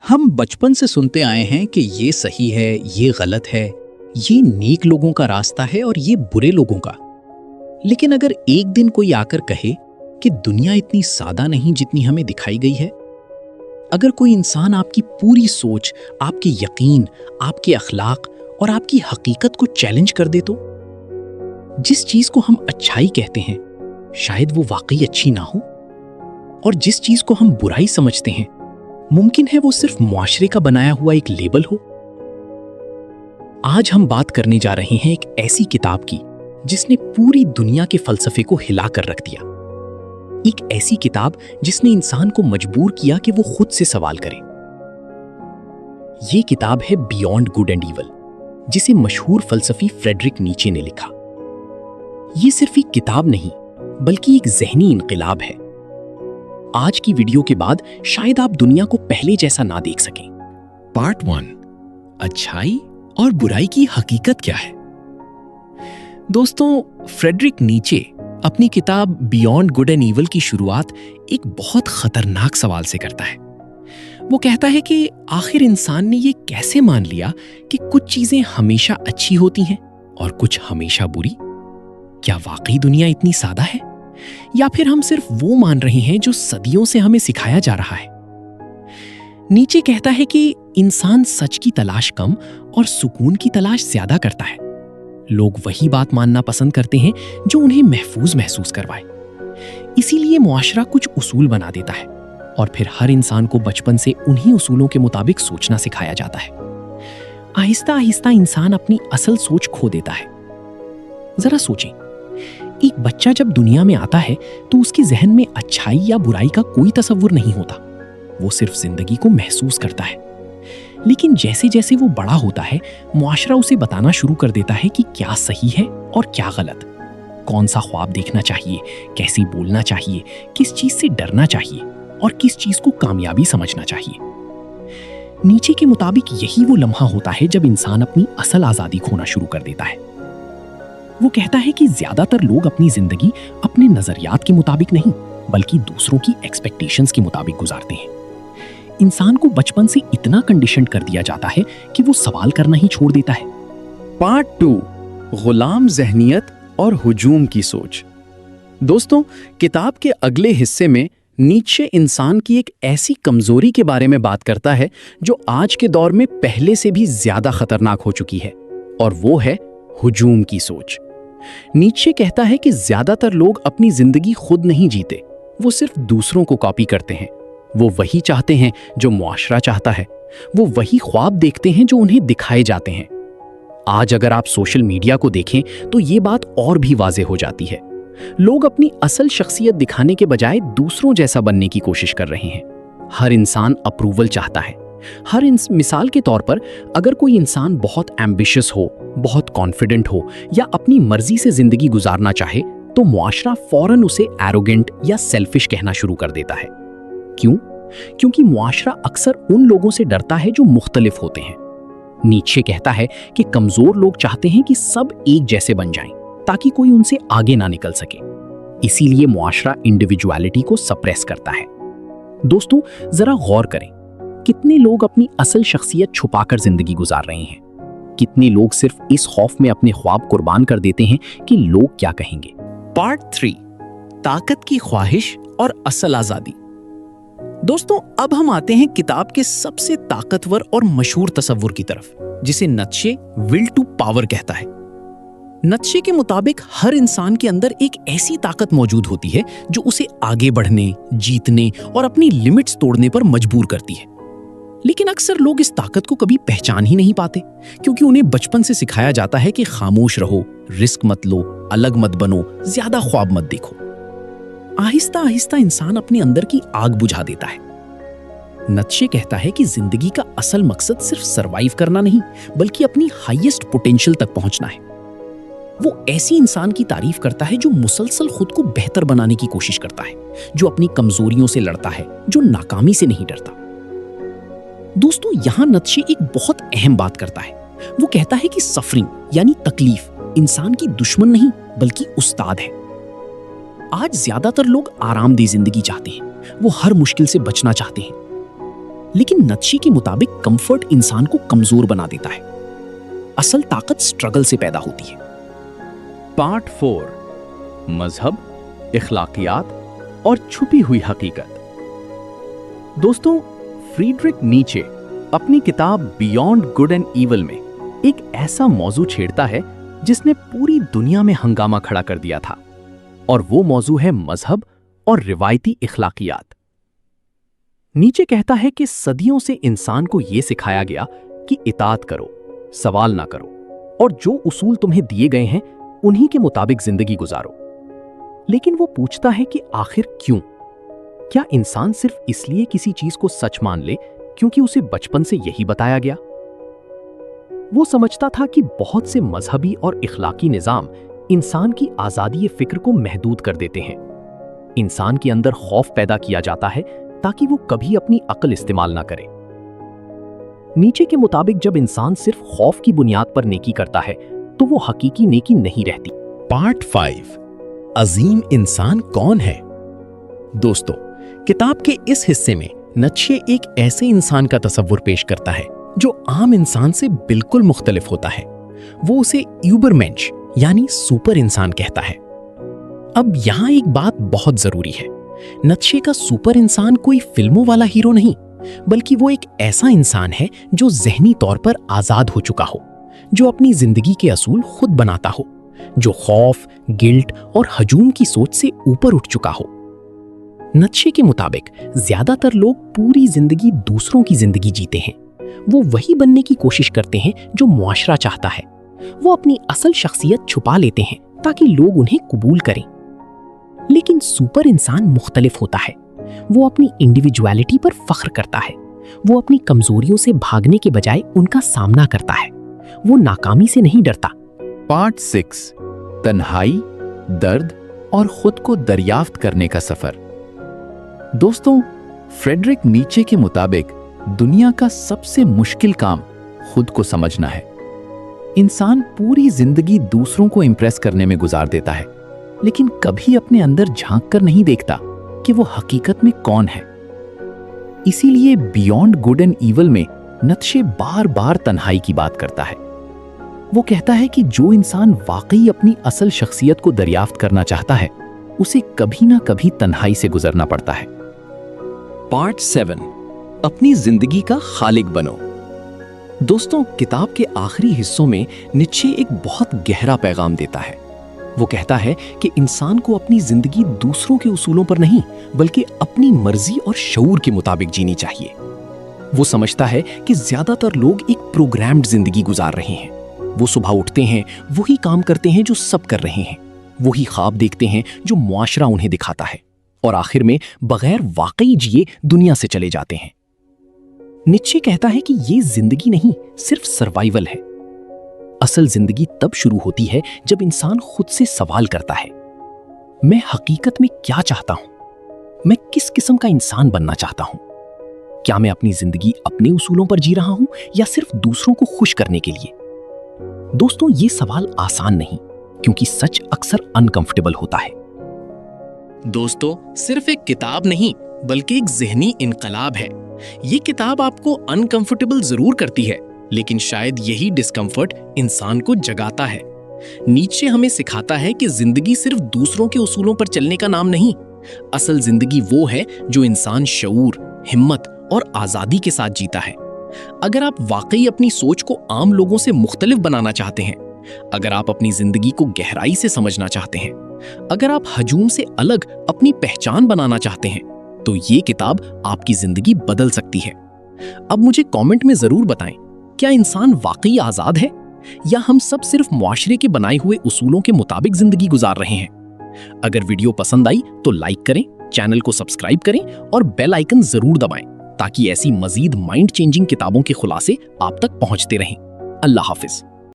हम बचपन से सुनते आए हैं कि ये सही है, ये गलत है, ये नेक लोगों का रास्ता है और ये बुरे लोगों का। लेकिन अगर एक दिन कोई आकर कहे कि दुनिया इतनी सादा नहीं जितनी हमें दिखाई गई है, अगर कोई इंसान आपकी पूरी सोच, आपके यकीन, आपके अखलाक और आपकी हकीकत को चैलेंज कर दे, तो जिस चीज को हम अच्छाई कहते हैं शायद वो वाकई अच्छी ना हो, और जिस चीज को हम बुराई समझते हैं मुमकिन है वो सिर्फ मुआशरे का बनाया हुआ एक लेबल हो। आज हम बात करने जा रहे हैं एक ऐसी किताब की जिसने पूरी दुनिया के फलसफे को हिला कर रख दिया। एक ऐसी किताब जिसने इंसान को मजबूर किया कि वो खुद से सवाल करे। ये किताब है बियॉन्ड गुड एंड इविल, जिसे मशहूर फलसफी फ्रेडरिक नीचे ने लिखा। ये सिर्फ एक किताब नहीं बल्कि एक ज़हनी इनकलाब है। आज की वीडियो के बाद शायद आप दुनिया को पहले जैसा ना देख सकें। पार्ट 1, अच्छाई और बुराई की हकीकत क्या है। दोस्तों, फ्रेडरिक नीचे अपनी किताब बियॉन्ड गुड एंड इविल की शुरुआत एक बहुत खतरनाक सवाल से करता है। वो कहता है कि आखिर इंसान ने ये कैसे मान लिया कि कुछ चीजें हमेशा अच्छी होती हैं और कुछ हमेशा बुरी। क्या वाकई दुनिया इतनी सादा है, या फिर हम सिर्फ वो मान रहे हैं जो सदियों से हमें सिखाया जा रहा है। नीचे कहता है कि इंसान सच की तलाश कम और सुकून की तलाश ज्यादा करता है। लोग वही बात मानना पसंद करते हैं जो उन्हें महफूज महसूस करवाए। इसीलिए मुआशरा कुछ उसूल बना देता है और फिर हर इंसान को बचपन से उन्हीं उसूलों के मुताबिक सोचना सिखाया जाता है। आहिस्ता आहिस्ता इंसान अपनी असल सोच खो देता है। जरा सोचें, एक बच्चा जब दुनिया में आता है तो उसके जहन में अच्छाई या बुराई का कोई तसव्वुर नहीं होता। वो सिर्फ जिंदगी को महसूस करता है। लेकिन जैसे जैसे वो बड़ा होता है, मुआशरा उसे बताना शुरू कर देता है कि क्या सही है और क्या गलत, कौन सा ख्वाब देखना चाहिए, कैसे बोलना चाहिए, किस चीज से डरना चाहिए और किस चीज को कामयाबी समझना चाहिए। नीचे के मुताबिक यही वो लम्हा होता है जब इंसान अपनी असल आजादी खोना शुरू कर देता है। वो कहता है कि ज्यादातर लोग अपनी जिंदगी अपने नजरियात के मुताबिक नहीं बल्कि दूसरों की एक्सपेक्टेशंस के मुताबिक गुजारते हैं। इंसान को बचपन से इतना कंडीशन कर दिया जाता है कि वो सवाल करना ही छोड़ देता है। पार्ट 2, गुलाम ज़हनियत और हुजूम की सोच। दोस्तों, किताब के अगले हिस्से में नीचे इंसान की एक ऐसी कमजोरी के बारे में बात करता है जो आज के दौर में पहले से भी ज्यादा खतरनाक हो चुकी है, और वो है हुजूम की सोच। नीचे कहता है कि ज्यादातर लोग अपनी जिंदगी खुद नहीं जीते, वो सिर्फ दूसरों को कॉपी करते हैं। वो वही चाहते हैं जो मुआशरा चाहता है, वो वही ख्वाब देखते हैं जो उन्हें दिखाए जाते हैं। आज अगर आप सोशल मीडिया को देखें तो ये बात और भी वाज़ेह हो जाती है। लोग अपनी असल शख्सियत दिखाने के बजाय दूसरों जैसा बनने की कोशिश कर रहे हैं। हर इंसान अप्रूवल चाहता है। मिसाल के तौर पर, अगर कोई इंसान बहुत एम्बिशियस हो, बहुत कॉन्फिडेंट हो या अपनी मर्जी से जिंदगी गुजारना चाहे तो मुआशरा फौरन उसे एरोगेंट या सेल्फिश कहना शुरू कर देता है। क्यों? क्योंकि मुआशरा अक्सर उन लोगों से डरता है जो मुख्तलिफ होते हैं। नीचे कहता है कि कमजोर लोग चाहते हैं कि सब एक जैसे बन जाएं ताकि कोई उनसे आगे ना निकल सके। इसीलिए मुआशरा इंडिविजुअलिटी को सप्रेस करता है। दोस्तों, जरा गौर करें, कितने लोग अपनी असल शख्सियत छुपाकर जिंदगी गुजार रहे हैं। कितने लोग सिर्फ इस खौफ में अपने ख्वाब कुर्बान कर देते हैं कि लोग क्या कहेंगे। पार्ट 3, ताकत की ख्वाहिश और असल आजादी। दोस्तों, अब हम आते हैं किताब के सबसे ताकतवर और मशहूर तसव्वुर की तरफ, जिसे नीत्शे विल टू पावर कहता है। नीत्शे के मुताबिक हर इंसान के अंदर एक ऐसी ताकत मौजूद होती है जो उसे आगे बढ़ने, जीतने और अपनी लिमिट्स तोड़ने पर मजबूर करती है। लेकिन अक्सर लोग इस ताकत को कभी पहचान ही नहीं पाते, क्योंकि उन्हें बचपन से सिखाया जाता है कि खामोश रहो, रिस्क मत लो, अलग मत बनो, ज्यादा ख्वाब मत देखो। आहिस्ता आहिस्ता इंसान अपने अंदर की आग बुझा देता है। नीत्शे कहता है कि जिंदगी का असल मकसद सिर्फ सरवाइव करना नहीं बल्कि अपनी हाईएस्ट पोटेंशियल तक पहुंचना है। वो ऐसी इंसान की तारीफ करता है जो मुसलसल खुद को बेहतर बनाने की कोशिश करता है, जो अपनी कमजोरियों से लड़ता है, जो नाकामी से नहीं डरता। दोस्तों, यहां नीत्शे एक बहुत अहम बात करता है। वो कहता है कि सफरिंग यानी तकलीफ इंसान की दुश्मन नहीं बल्कि उस्ताद है। आज ज्यादातर लोग आरामदेह जिंदगी चाहते हैं, वो हर मुश्किल से बचना चाहते हैं, लेकिन नीत्शे के मुताबिक कंफर्ट इंसान को कमजोर बना देता है। असल ताकत स्ट्रगल से पैदा होती है। पार्ट 4, मजहब, इखलाकियात और छुपी हुई हकीकत। दोस्तों, फ्रीडरिक नीचे अपनी किताब बियॉन्ड गुड एंड ईवल में एक ऐसा मौजू छेड़ता है जिसने पूरी दुनिया में हंगामा खड़ा कर दिया था, और वो मौजू है मजहब और रिवायती इखलाकियात। नीचे कहता है कि सदियों से इंसान को यह सिखाया गया कि इताअत करो, सवाल ना करो, और जो उसूल तुम्हें दिए गए हैं उन्हीं के मुताबिक जिंदगी गुजारो। लेकिन वो पूछता है कि आखिर क्यों? क्या इंसान सिर्फ इसलिए किसी चीज को सच मान ले क्योंकि उसे बचपन से यही बताया गया? वो समझता था कि बहुत से मजहबी और इखलाकी निजाम इंसान की आजादी फिक्र को महदूद कर देते हैं। इंसान के अंदर खौफ पैदा किया जाता है ताकि वो कभी अपनी अक्ल इस्तेमाल ना करे। नीचे के मुताबिक जब इंसान सिर्फ खौफ की बुनियाद पर नेकी करता है तो वो हकीकी नेकी नहीं रहती। पार्ट 5, अजीम इंसान कौन है? दोस्तों, किताब के इस हिस्से में नीत्शे एक ऐसे इंसान का तस्वुर पेश करता है जो आम इंसान से बिल्कुल मुख्तलिफ होता है। वो उसे यूबरमेंश यानी सुपर इंसान कहता है। अब यहां एक बात बहुत जरूरी है। नीत्शे का सुपर इंसान कोई फिल्मों वाला हीरो नहीं, बल्कि वो एक ऐसा इंसान है जो ज़हनी तौर पर आजाद हो चुका हो, जो अपनी जिंदगी के असूल खुद बनाता हो, जो खौफ, गिल्ट और हजूम की सोच से ऊपर उठ चुका हो। नीत्शे के मुताबिक ज्यादातर लोग पूरी जिंदगी दूसरों की जिंदगी जीते हैं। वो वही बनने की कोशिश करते हैं जो मुआशरा चाहता है। वो अपनी असल शख्सियत छुपा लेते हैं ताकि लोग उन्हें कबूल करें। लेकिन सुपर इंसान मुख्तलिफ होता है। वो अपनी इंडिविजुअलिटी पर फख्र करता है। वो अपनी कमजोरियों से भागने के बजाय उनका सामना करता है। वो नाकामी से नहीं डरता। पार्ट 6, तन्हाई, दर्द और खुद को दरियाफ्त करने का सफर। दोस्तों, फ्रेडरिक नीचे के मुताबिक दुनिया का सबसे मुश्किल काम खुद को समझना है। इंसान पूरी जिंदगी दूसरों को इंप्रेस करने में गुजार देता है, लेकिन कभी अपने अंदर झांक कर नहीं देखता कि वो हकीकत में कौन है। इसीलिए बियॉन्ड गुड एंड ईवल में नीत्शे बार बार तन्हाई की बात करता है। वो कहता है कि जो इंसान वाकई अपनी असल शख्सियत को दरियाफ्त करना चाहता है, उसे कभी ना कभी तन्हाई से गुजरना पड़ता है। पार्ट 7, अपनी जिंदगी का खालिक बनो। दोस्तों, किताब के आखिरी हिस्सों में नीत्शे एक बहुत गहरा पैगाम देता है। वो कहता है कि इंसान को अपनी जिंदगी दूसरों के उसूलों पर नहीं, बल्कि अपनी मर्जी और शऊर के मुताबिक जीनी चाहिए। वो समझता है कि ज्यादातर लोग एक प्रोग्राम्ड जिंदगी गुजार रहे हैं। वो सुबह उठते हैं, वही काम करते हैं जो सब कर रहे हैं, वही ख्वाब देखते हैं जो मुआशरा उन्हें दिखाता है, और आखिर में बगैर वाकई जिए दुनिया से चले जाते हैं। नीत्शे कहता है कि ये जिंदगी नहीं, सिर्फ सर्वाइवल है। असल जिंदगी तब शुरू होती है जब इंसान खुद से सवाल करता है, मैं हकीकत में क्या चाहता हूं? मैं किस किस्म का इंसान बनना चाहता हूं? क्या मैं अपनी जिंदगी अपने उसूलों पर जी रहा हूं या सिर्फ दूसरों को खुश करने के लिए? दोस्तों, ये सवाल आसान नहीं, क्योंकि सच अक्सर अनकंफर्टेबल होता है। दोस्तों, सिर्फ एक किताब नहीं, बल्कि एक ज़हनी इनकलाब है। ये किताब आपको अनकंफर्टेबल जरूर करती है, लेकिन शायद यही डिस्कंफर्ट इंसान को जगाता है। नीत्शे हमें सिखाता है कि जिंदगी सिर्फ दूसरों के उसूलों पर चलने का नाम नहीं। असल जिंदगी वो है जो इंसान शऊर, हिम्मत और आजादी के साथ जीता है। अगर आप वाकई अपनी सोच को आम लोगों से मुख्तलिफ बनाना चाहते हैं, अगर आप अपनी जिंदगी को गहराई से समझना चाहते हैं, अगर आप हजूम से अलग अपनी पहचान बनाना चाहते हैं, तो ये किताब आपकी जिंदगी बदल सकती है। अब मुझे कमेंट में जरूर बताएं, क्या इंसान वाकई आजाद है या हम सब सिर्फ मुआशरे के बनाए हुए उसूलों के मुताबिक जिंदगी गुजार रहे हैं? अगर वीडियो पसंद आई तो लाइक करें, चैनल को सब्सक्राइब करें और बेल आइकन जरूर दबाएं, ताकि ऐसी मजीद माइंड चेंजिंग किताबों के खुलासे आप तक पहुंचते रहें। अल्लाह हाफिज।